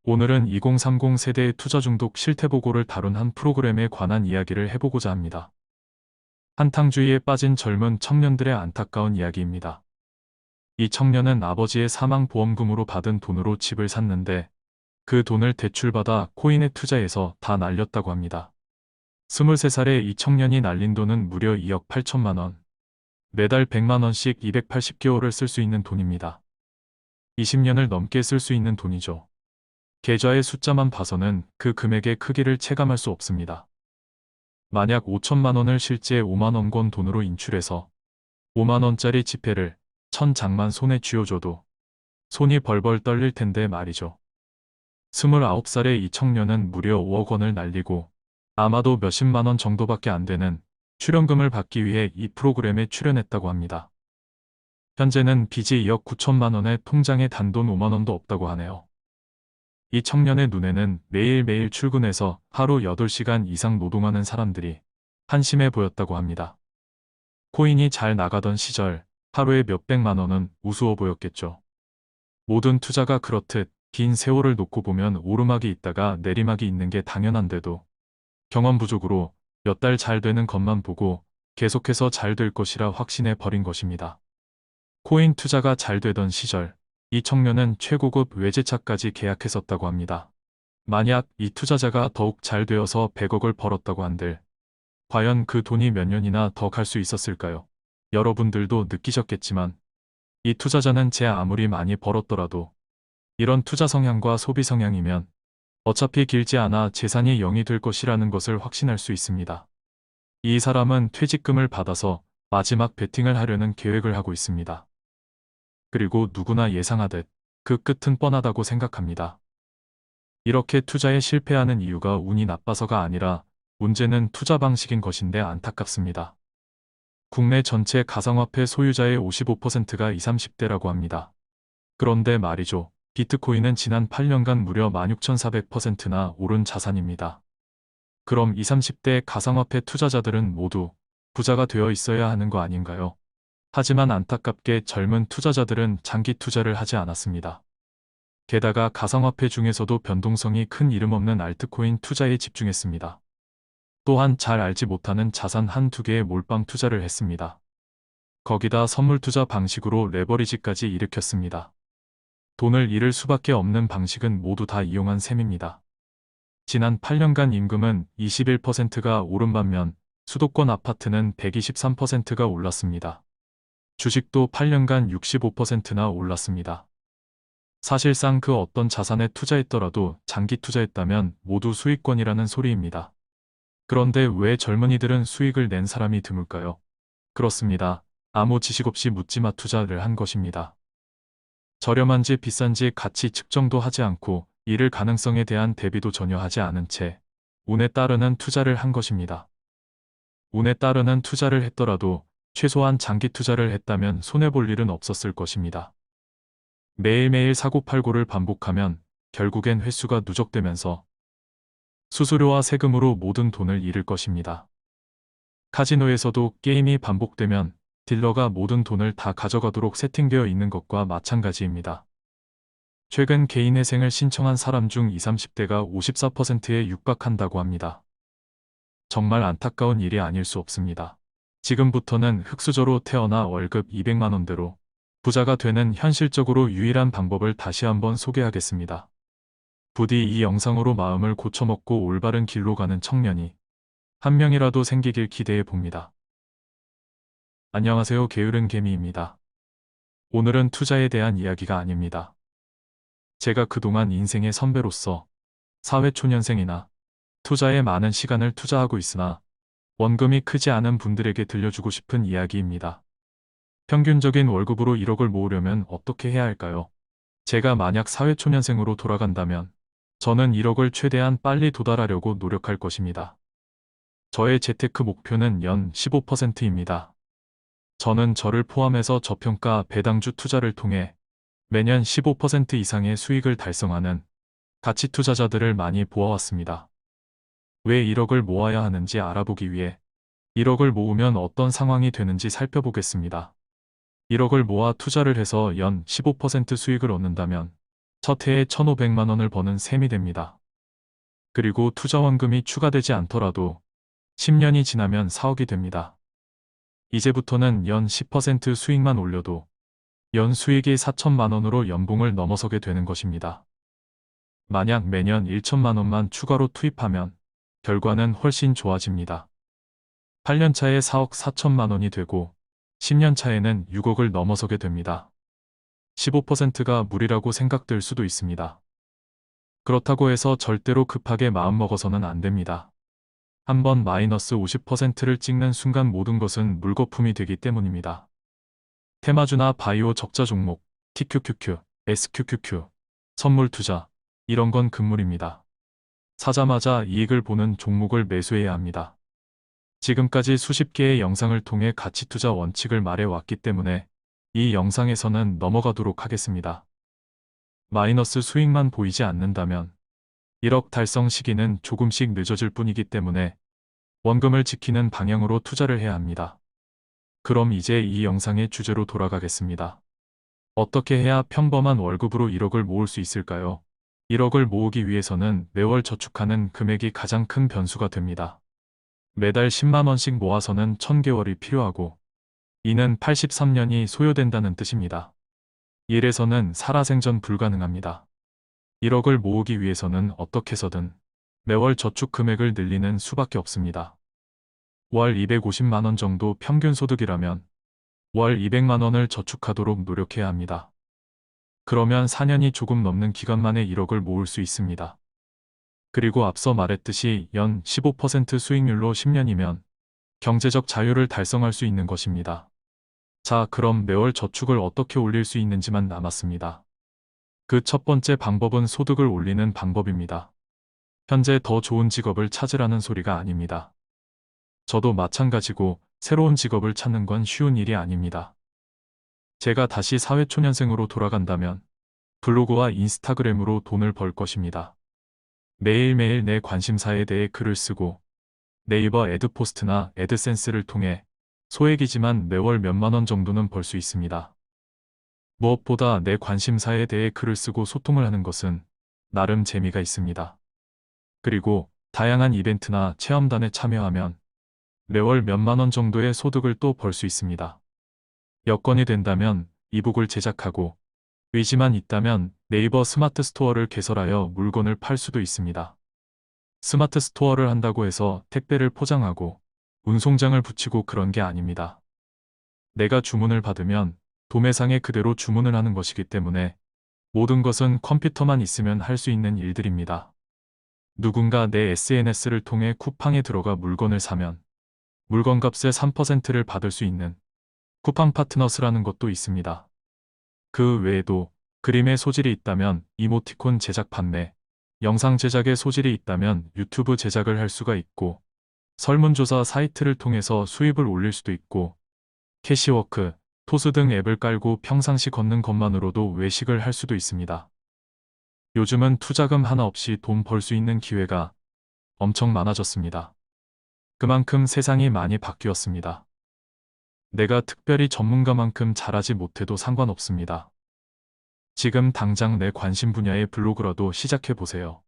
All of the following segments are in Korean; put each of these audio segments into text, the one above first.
오늘은 2030 세대의 투자 중독 실태 보고를 다룬 한 프로그램에 관한 이야기를 해보고자 합니다. 한탕주의에 빠진 젊은 청년들의 안타까운 이야기입니다. 이 청년은 아버지의 사망 보험금으로 받은 돈으로 집을 샀는데 그 돈을 대출받아 코인에 투자해서 다 날렸다고 합니다. 23살의 이 청년이 날린 돈은 무려 2억 8천만 원. 매달 100만 원씩 280개월을 쓸 수 있는 돈입니다. 20년을 넘게 쓸 수 있는 돈이죠. 계좌의 숫자만 봐서는 그 금액의 크기를 체감할 수 없습니다. 만약 5천만 원을 실제 5만 원권 돈으로 인출해서 5만 원짜리 지폐를 1000장만 손에 쥐어줘도 손이 벌벌 떨릴 텐데 말이죠. 29살의 이 청년은 무려 5억 원을 날리고 아마도 몇십만 원 정도밖에 안 되는 출연금을 받기 위해 이 프로그램에 출연했다고 합니다. 현재는 빚이 2억 9천만 원에 통장에 단돈 5만 원도 없다고 하네요. 이 청년의 눈에는 매일매일 출근해서 하루 8시간 이상 노동하는 사람들이 한심해 보였다고 합니다. 코인이 잘 나가던 시절 하루에 몇백만 원은 우스워 보였겠죠. 모든 투자가 그렇듯 긴 세월을 놓고 보면 오르막이 있다가 내리막이 있는 게 당연한데도 경험 부족으로 몇 달 잘 되는 것만 보고 계속해서 잘 될 것이라 확신해 버린 것입니다. 코인 투자가 잘 되던 시절 이 청년은 최고급 외제차까지 계약했었다고 합니다. 만약 이 투자자가 더욱 잘 되어서 100억을 벌었다고 한들 과연 그 돈이 몇 년이나 더 갈 수 있었을까요? 여러분들도 느끼셨겠지만 이 투자자는 제 아무리 많이 벌었더라도 이런 투자 성향과 소비 성향이면 어차피 길지 않아 재산이 0이 될 것이라는 것을 확신할 수 있습니다. 이 사람은 퇴직금을 받아서 마지막 베팅을 하려는 계획을 하고 있습니다. 그리고 누구나 예상하듯 그 끝은 뻔하다고 생각합니다. 이렇게 투자에 실패하는 이유가 운이 나빠서가 아니라 문제는 투자 방식인 것인데 안타깝습니다. 국내 전체 가상화폐 소유자의 55%가 20, 30대라고 합니다. 그런데 말이죠. 비트코인은 지난 8년간 무려 16,400%나 오른 자산입니다. 그럼 20, 30대 가상화폐 투자자들은 모두 부자가 되어 있어야 하는 거 아닌가요? 하지만 안타깝게 젊은 투자자들은 장기 투자를 하지 않았습니다. 게다가 가상화폐 중에서도 변동성이 큰 이름 없는 알트코인 투자에 집중했습니다. 또한 잘 알지 못하는 자산 한두 개에 몰빵 투자를 했습니다. 거기다 선물 투자 방식으로 레버리지까지 일으켰습니다. 돈을 잃을 수밖에 없는 방식은 모두 다 이용한 셈입니다. 지난 8년간 임금은 21%가 오른 반면 수도권 아파트는 123%가 올랐습니다. 주식도 8년간 65%나 올랐습니다. 사실상 그 어떤 자산에 투자했더라도 장기 투자했다면 모두 수익권이라는 소리입니다. 그런데 왜 젊은이들은 수익을 낸 사람이 드물까요? 그렇습니다. 아무 지식 없이 묻지마 투자를 한 것입니다. 저렴한지 비싼지 가치 측정도 하지 않고 잃을 가능성에 대한 대비도 전혀 하지 않은 채 운에 따르는 투자를 한 것입니다. 운에 따르는 투자를 했더라도 최소한 장기 투자를 했다면 손해볼 일은 없었을 것입니다. 매일매일 사고팔고를 반복하면 결국엔 횟수가 누적되면서 수수료와 세금으로 모든 돈을 잃을 것입니다. 카지노에서도 게임이 반복되면 딜러가 모든 돈을 다 가져가도록 세팅되어 있는 것과 마찬가지입니다. 최근 개인회생을 신청한 사람 중 20, 30대가 54%에 육박한다고 합니다. 정말 안타까운 일이 아닐 수 없습니다. 지금부터는 흙수저로 태어나 월급 200만 원대로 부자가 되는 현실적으로 유일한 방법을 다시 한번 소개하겠습니다. 부디 이 영상으로 마음을 고쳐먹고 올바른 길로 가는 청년이 한 명이라도 생기길 기대해 봅니다. 안녕하세요. 게으른 개미입니다. 오늘은 투자에 대한 이야기가 아닙니다. 제가 그동안 인생의 선배로서 사회초년생이나 투자에 많은 시간을 투자하고 있으나 원금이 크지 않은 분들에게 들려주고 싶은 이야기입니다. 평균적인 월급으로 1억을 모으려면 어떻게 해야 할까요? 제가 만약 사회초년생으로 돌아간다면 저는 1억을 최대한 빨리 도달하려고 노력할 것입니다. 저의 재테크 목표는 연 15%입니다. 저는 저를 포함해서 저평가 배당주 투자를 통해 매년 15% 이상의 수익을 달성하는 가치 투자자들을 많이 보아왔습니다. 왜 1억을 모아야 하는지 알아보기 위해 1억을 모으면 어떤 상황이 되는지 살펴보겠습니다. 1억을 모아 투자를 해서 연 15% 수익을 얻는다면 첫 해에 1,500만 원을 버는 셈이 됩니다. 그리고 투자 원금이 추가되지 않더라도 10년이 지나면 4억이 됩니다. 이제부터는 연 10% 수익만 올려도 연 수익이 4천만 원으로 연봉을 넘어서게 되는 것입니다. 만약 매년 1천만 원만 추가로 투입하면 결과는 훨씬 좋아집니다. 8년 차에 4억 4천만 원이 되고 10년 차에는 6억을 넘어서게 됩니다. 15%가 무리라고 생각될 수도 있습니다. 그렇다고 해서 절대로 급하게 마음먹어서는 안 됩니다. 한번 마이너스 50%를 찍는 순간 모든 것은 물거품이 되기 때문입니다. 테마주나 바이오 적자 종목, TQQQ, SQQQ, 선물 투자, 이런 건 금물입니다. 사자마자 이익을 보는 종목을 매수해야 합니다. 지금까지 수십 개의 영상을 통해 가치 투자 원칙을 말해왔기 때문에 이 영상에서는 넘어가도록 하겠습니다. 마이너스 수익만 보이지 않는다면 1억 달성 시기는 조금씩 늦어질 뿐이기 때문에 원금을 지키는 방향으로 투자를 해야 합니다. 그럼 이제 이 영상의 주제로 돌아가겠습니다. 어떻게 해야 평범한 월급으로 1억을 모을 수 있을까요? 1억을 모으기 위해서는 매월 저축하는 금액이 가장 큰 변수가 됩니다. 매달 10만 원씩 모아서는 1000개월이 필요하고 이는 83년이 소요된다는 뜻입니다. 일에서는 살아생전 불가능합니다. 1억을 모으기 위해서는 어떻게 해서든 매월 저축 금액을 늘리는 수밖에 없습니다. 월 250만 원 정도 평균 소득이라면 월 200만 원을 저축하도록 노력해야 합니다. 그러면 4년이 조금 넘는 기간 만에 1억을 모을 수 있습니다. 그리고 앞서 말했듯이 연 15% 수익률로 10년이면 경제적 자유를 달성할 수 있는 것입니다. 자, 그럼 매월 저축을 어떻게 올릴 수 있는지만 남았습니다. 그 첫 번째 방법은 소득을 올리는 방법입니다. 현재 더 좋은 직업을 찾으라는 소리가 아닙니다. 저도 마찬가지고 새로운 직업을 찾는 건 쉬운 일이 아닙니다. 제가 다시 사회초년생으로 돌아간다면 블로그와 인스타그램으로 돈을 벌 것입니다. 매일매일 내 관심사에 대해 글을 쓰고 네이버 애드포스트나 애드센스를 통해 소액이지만 매월 몇만 원 정도는 벌 수 있습니다. 무엇보다 내 관심사에 대해 글을 쓰고 소통을 하는 것은 나름 재미가 있습니다. 그리고 다양한 이벤트나 체험단에 참여하면 매월 몇만 원 정도의 소득을 또 벌 수 있습니다. 여건이 된다면 이북을 제작하고 의지만 있다면 네이버 스마트 스토어를 개설하여 물건을 팔 수도 있습니다. 스마트 스토어를 한다고 해서 택배를 포장하고 운송장을 붙이고 그런 게 아닙니다. 내가 주문을 받으면 도매상에 그대로 주문을 하는 것이기 때문에 모든 것은 컴퓨터만 있으면 할 수 있는 일들입니다. 누군가 내 SNS를 통해 쿠팡에 들어가 물건을 사면 물건값의 3%를 받을 수 있는 쿠팡 파트너스라는 것도 있습니다. 그 외에도 그림의 소질이 있다면 이모티콘 제작 판매, 영상 제작의 소질이 있다면 유튜브 제작을 할 수가 있고 설문조사 사이트를 통해서 수입을 올릴 수도 있고 캐시워크, 토스 등 앱을 깔고 평상시 걷는 것만으로도 외식을 할 수도 있습니다. 요즘은 투자금 하나 없이 돈 벌 수 있는 기회가 엄청 많아졌습니다. 그만큼 세상이 많이 바뀌었습니다. 내가 특별히 전문가만큼 잘하지 못해도 상관없습니다. 지금 당장 내 관심 분야의 블로그라도 시작해보세요.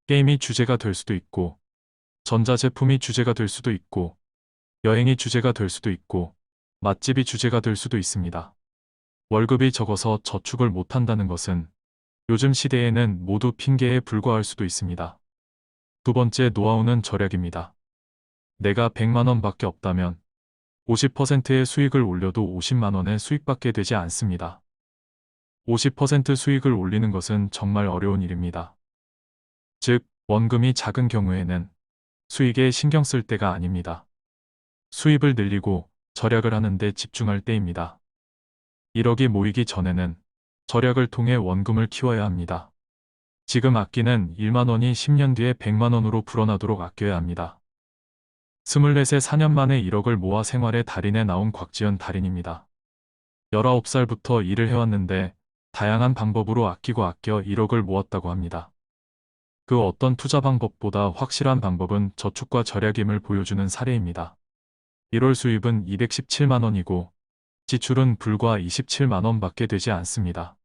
게임이 주제가 될 수도 있고, 전자제품이 주제가 될 수도 있고, 여행이 주제가 될 수도 있고, 맛집이 주제가 될 수도 있습니다. 월급이 적어서 저축을 못한다는 것은 요즘 시대에는 모두 핑계에 불과할 수도 있습니다. 두 번째 노하우는 절약입니다. 내가 100만 원밖에 없다면 50%의 수익을 올려도 50만 원의 수익밖에 되지 않습니다. 50% 수익을 올리는 것은 정말 어려운 일입니다. 즉, 원금이 작은 경우에는 수익에 신경 쓸 때가 아닙니다. 수입을 늘리고 절약을 하는 데 집중할 때입니다. 1억이 모이기 전에는 절약을 통해 원금을 키워야 합니다. 지금 아끼는 1만 원이 10년 뒤에 100만 원으로 불어나도록 아껴야 합니다. 24세 4년 만에 1억을 모아 생활의 달인에 나온 곽지연 달인입니다. 19살부터 일을 해왔는데 다양한 방법으로 아끼고 아껴 1억을 모았다고 합니다. 그 어떤 투자 방법보다 확실한 방법은 저축과 절약임을 보여주는 사례입니다. 1월 수입은 217만 원이고 지출은 불과 27만 원밖에 되지 않습니다.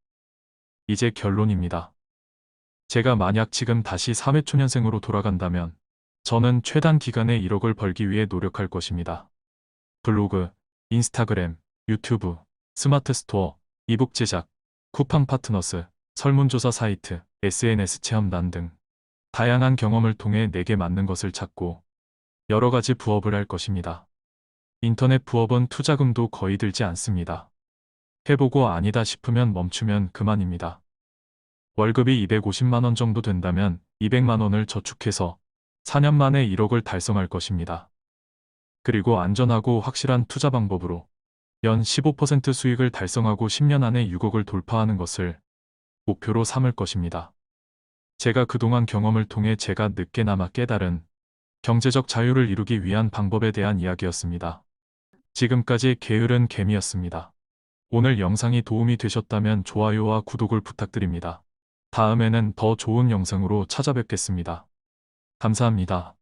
이제 결론입니다. 제가 만약 지금 다시 사회초년생으로 돌아간다면 저는 최단 기간에 1억을 벌기 위해 노력할 것입니다. 블로그, 인스타그램, 유튜브, 스마트 스토어, 이북 제작, 쿠팡 파트너스, 설문조사 사이트, SNS 체험단 등 다양한 경험을 통해 내게 맞는 것을 찾고 여러 가지 부업을 할 것입니다. 인터넷 부업은 투자금도 거의 들지 않습니다. 해보고 아니다 싶으면 멈추면 그만입니다. 월급이 250만 원 정도 된다면 200만 원을 저축해서 4년 만에 1억을 달성할 것입니다. 그리고 안전하고 확실한 투자 방법으로 연 15% 수익을 달성하고 10년 안에 6억을 돌파하는 것을 목표로 삼을 것입니다. 제가 그동안 경험을 통해 제가 늦게나마 깨달은 경제적 자유를 이루기 위한 방법에 대한 이야기였습니다. 지금까지 게으른 개미였습니다. 오늘 영상이 도움이 되셨다면 좋아요와 구독을 부탁드립니다. 다음에는 더 좋은 영상으로 찾아뵙겠습니다. 감사합니다.